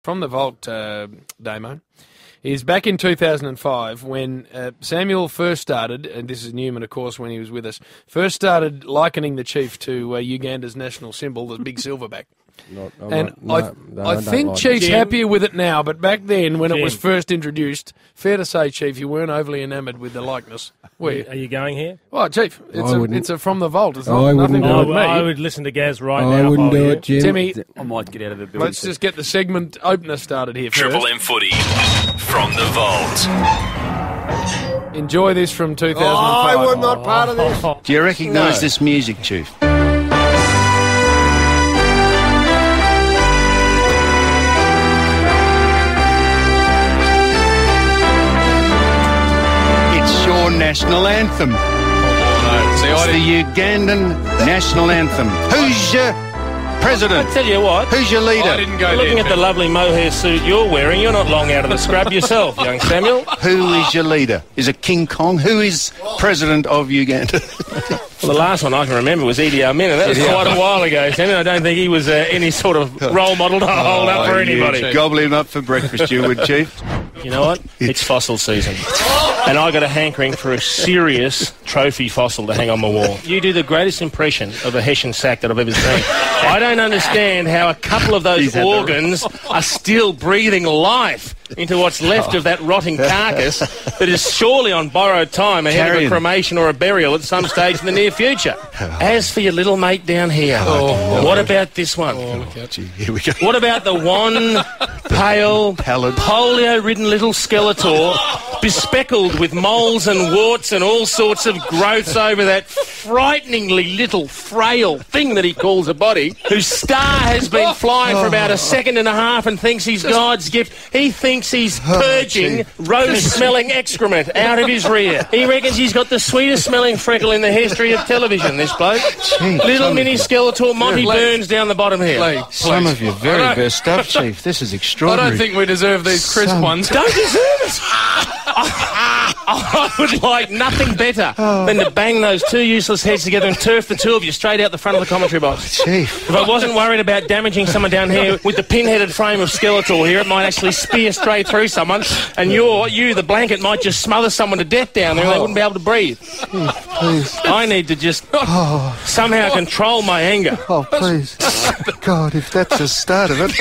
from the vault, Damo, is back in 2005 when Samuel first started, and this is Newman, of course, when he was with us, first started likening the Chief to Uganda's national symbol, the big silverback. I think Chief's happier with it now, but back then, when it was first introduced, fair to say, Chief, you weren't overly enamoured with the likeness. Are you going here? Oh, Chief, it's from the vault. It's I nothing to do with me. I would listen to Gaz right now. I wouldn't do it, Jim. Timmy, I might get out of the building. let's just get the segment opener started here first. Triple M footy from the vault. Enjoy this from 2005. I was not part of this. Do you recognise this music, Chief? It's your national anthem. It's the Ugandan national anthem. Who's your president? I tell you what. Who's your leader? I didn't go Looking there. at the lovely mohair suit you're wearing, you're not long out of the scrub yourself, young Samuel. Who is your leader? Is it King Kong? Who is president of Uganda? Well, the last one I can remember was Idi Amin, and that was quite a while ago, Samuel. I don't think he was any sort of role model to hold up for anybody. Gobble him up for breakfast, you would, Chief. You know what? It's fossil season. And I got a hankering for a serious trophy fossil to hang on my wall. You do the greatest impression of a Hessian sack that I've ever seen. I don't understand how a couple of those organs are still breathing life into what's left of that rotting carcass that is surely on borrowed time ahead of a cremation or a burial at some stage in the near future. As for your little mate down here, what about this one? Here we go. What about the one pale, polio-ridden little Skeletor, bespeckled with moles and warts and all sorts of growths over that frighteningly little frail thing that he calls a body, whose star has been flying for about a second and a half and thinks he's God's gift. He thinks he's purging rose-smelling excrement out of his rear. He reckons he's got the sweetest-smelling freckle in the history of television, this bloke. Little mini Skeletor, Monty Burns down the bottom here. Some of your very best stuff, Chief. This is I extraordinary. don't think we deserve these crisp ones. Don't deserve it. I would like nothing better than to bang those two useless heads together and turf the two of you straight out the front of the commentary box. Chief. If I wasn't worried about damaging someone down here with the pin-headed frame of Skeletor here, it might actually spear straight through someone, and the blanket, might just smother someone to death down there and they wouldn't be able to breathe. Please. I need to just somehow control my anger. Oh, please. God, if that's the start of it.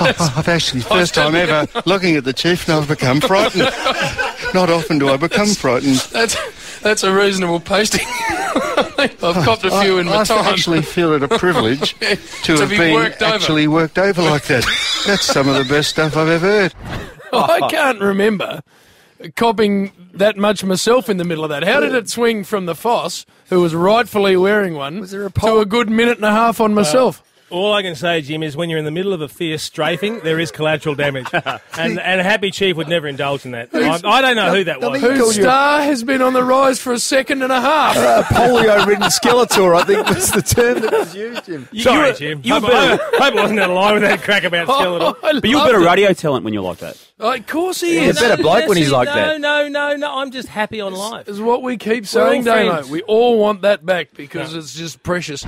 I've actually, first time ever, looking at the Chief, now I've become frightened. Not often do I become frightened. That's a reasonable posting. I've copped a few in my I time. actually feel it a privilege to have be been worked over. actually worked over like that. That's some of the best stuff I've ever heard. I can't remember copping that much myself in the middle of that. How did it swing from the Foss, who was rightfully wearing one, to a good minute and a half on myself? All I can say, Jim, is when you're in the middle of a fierce strafing, there is collateral damage. and a happy Chief would never indulge in that. I don't know who that was. Whose star has been on the rise for a second and a half. Polio-ridden Skeletor, I think was the term that was used, Jim. Sorry, Jim. I hope I wasn't out of line with that crack about Skeletor. But you're a better radio talent when you're like that. Of course he He's is. a better bloke when he's like that. No. I'm just happy on life. Is what we keep We're all saying, Damo. friends. We all want that back because it's just precious.